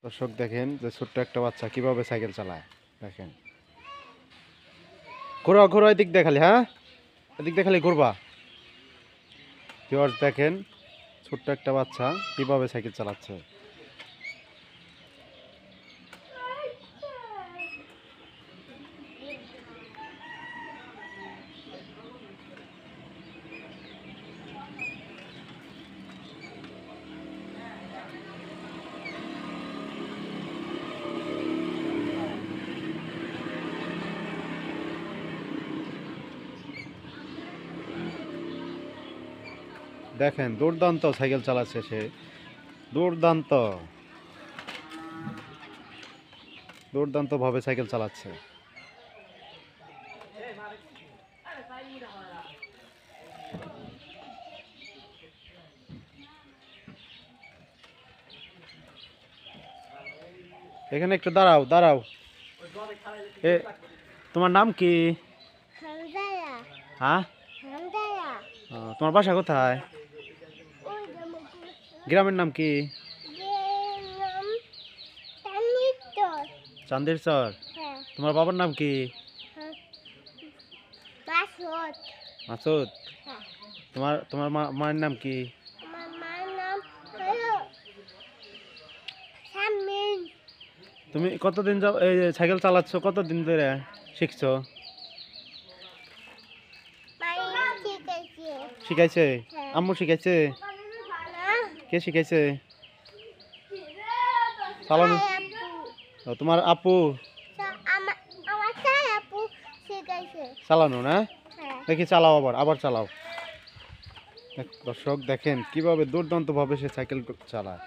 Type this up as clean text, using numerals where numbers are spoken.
দর্শক দেখেন যে ছোট্ট একটা বাচ্চা কিভাবে সাইকেল চালায়। দেখেন, ঘোরা ঘোরা এদিক দেখালি, হ্যাঁ এদিক দেখালি ঘুরবা। ভিউয়ার্স দেখেন ছোট্ট একটা বাচ্চা কিভাবে সাইকেল চালাচ্ছে। দেখেন দুর্দান্ত সাইকেল চালাচ্ছে সে, দুর্দান্ত দুর্দান্ত ভাবে সাইকেল চালাচ্ছে। এখানে একটু দাঁড়াও দাঁড়াও। এ তোমার নাম কি? হ্যাঁ, তোমার বাসা কোথায়? গ্রামের নাম কি? চান্দের চর। তোমার বাবার নাম কি? মাসুদ। তোমার তোমার মায়ের নাম কি? তুমি কতদিন যাও এই সাইকেল চালাচ্ছ? কতদিন ধরে শিখছো? শিখাইছে? আম্মু শিখাইছে? কে শিখাইছে চালানো? তোমার আপু চালানো না? দেখি চালাও, আবার আবার চালাও। দর্শক দেখেন কিভাবে দুর্দান্ত ভাবে সে সাইকেল চালায়।